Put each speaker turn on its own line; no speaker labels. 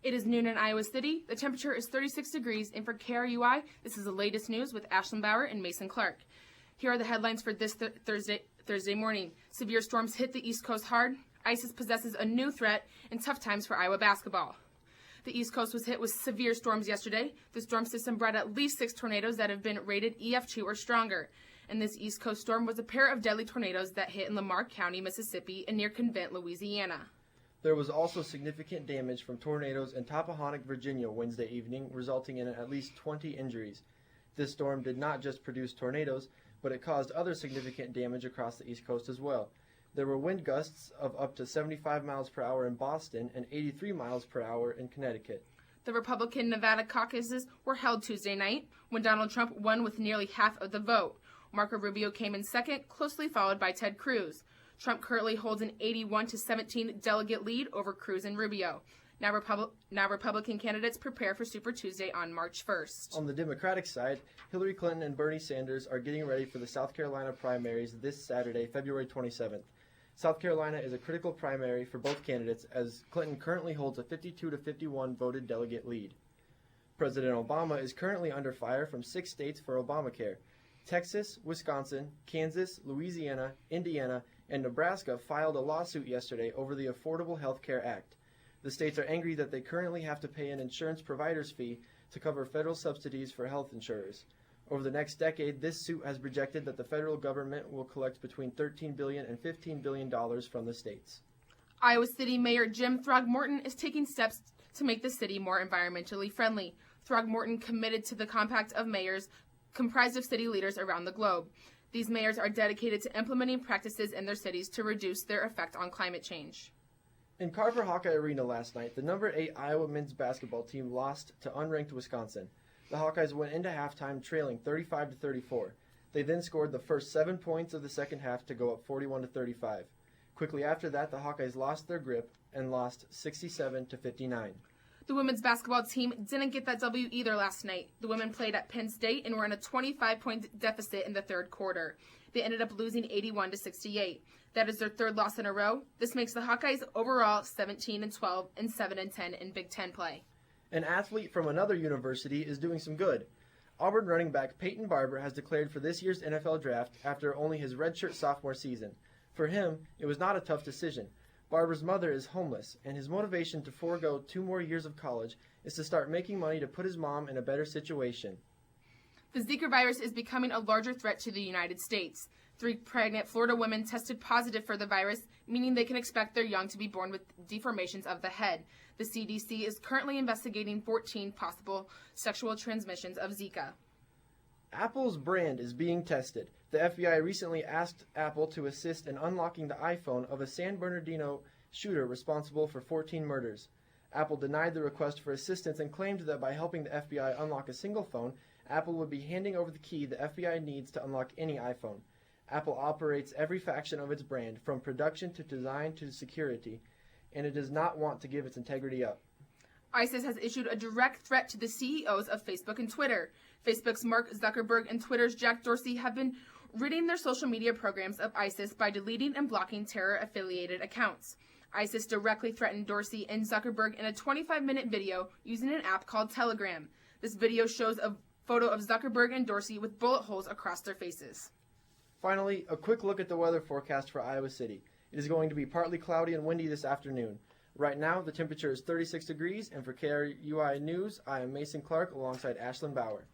It is noon in Iowa City. The temperature is 36 degrees, and for KRUI, this is the latest news with Ashlynn, Bauer, and Mason Clarke. Here are the headlines for this Thursday morning. Severe storms hit the East Coast hard. ISIS possesses a new threat, and tough times for Iowa basketball. The East Coast was hit with severe storms yesterday. The storm system brought at least 6 tornadoes that have been rated EF2 or stronger. And this East Coast storm was a pair of deadly tornadoes that hit in Lamar County, Mississippi, and near Convent, Louisiana.
There was also significant damage from tornadoes in Tappahannock, Virginia Wednesday evening, resulting in at least 20 injuries. This storm did not just produce tornadoes, but it caused other significant damage across the East Coast as well. There were wind gusts of up to 75 miles per hour in Boston and 83 miles per hour in Connecticut.
The Republican Nevada caucuses were held Tuesday night when Donald Trump won with nearly half of the vote. Marco Rubio came in second, closely followed by Ted Cruz. Trump currently holds an 81-17 delegate lead over Cruz and Rubio. Now Republican candidates prepare for Super Tuesday on March 1st.
On the Democratic side, Hillary Clinton and Bernie Sanders are getting ready for the South Carolina primaries this Saturday, February 27th. South Carolina is a critical primary for both candidates as Clinton currently holds a 52-51 voted delegate lead. President Obama is currently under fire from 6 states for Obamacare. Texas, Wisconsin, Kansas, Louisiana, Indiana, and Nebraska filed a lawsuit yesterday over the Affordable Health Care Act. The states are angry that they currently have to pay an insurance provider's fee to cover federal subsidies for health insurers. Over the next decade, this suit has projected that the federal government will collect between $13 billion and $15 billion from the states.
Iowa City Mayor Jim Throgmorton is taking steps to make the city more environmentally friendly. Throgmorton committed to the compact of mayors comprised of city leaders around the globe. These mayors are dedicated to implementing practices in their cities to reduce their effect on climate change.
In Carver Hawkeye Arena last night, the number 8 Iowa men's basketball team lost to unranked Wisconsin. The Hawkeyes went into halftime trailing 35-34. They then scored the first 7 points of the second half to go up 41-35. Quickly after that, the Hawkeyes lost their grip and lost 67-59.
The women's basketball team didn't get that W either last night. The women played at Penn State and were in a 25-point deficit in the third quarter. They ended up losing 81-68. That is their third loss in a row. This makes the Hawkeyes overall 17-12 and 7-10 in Big Ten play.
An athlete from another university is doing some good. Auburn running back Peyton Barber has declared for this year's NFL draft after only his redshirt sophomore season. For him, it was not a tough decision. Barber's mother is homeless, and his motivation to forego 2 more years of college is to start making money to put his mom in a better situation.
The Zika virus is becoming a larger threat to the United States. 3 pregnant Florida women tested positive for the virus, meaning they can expect their young to be born with deformations of the head. The CDC is currently investigating 14 possible sexual transmissions of Zika.
Apple's brand is being tested. The FBI recently asked Apple to assist in unlocking the iPhone of a San Bernardino shooter responsible for 14 murders. Apple denied the request for assistance and claimed that by helping the FBI unlock a single phone, Apple would be handing over the key the FBI needs to unlock any iPhone. Apple operates every faction of its brand, from production to design to security, and it does not want to give its integrity up.
ISIS has issued a direct threat to the CEOs of Facebook and Twitter. Facebook's Mark Zuckerberg and Twitter's Jack Dorsey have been ridding their social media programs of ISIS by deleting and blocking terror-affiliated accounts. ISIS directly threatened Dorsey and Zuckerberg in a 25-minute video using an app called Telegram. This video shows a photo of Zuckerberg and Dorsey with bullet holes across their faces.
Finally, a quick look at the weather forecast for Iowa City. It is going to be partly cloudy and windy this afternoon. Right now, the temperature is 36 degrees, and for KRUI News, I am Mason Clarke alongside Ashlynn Bauer.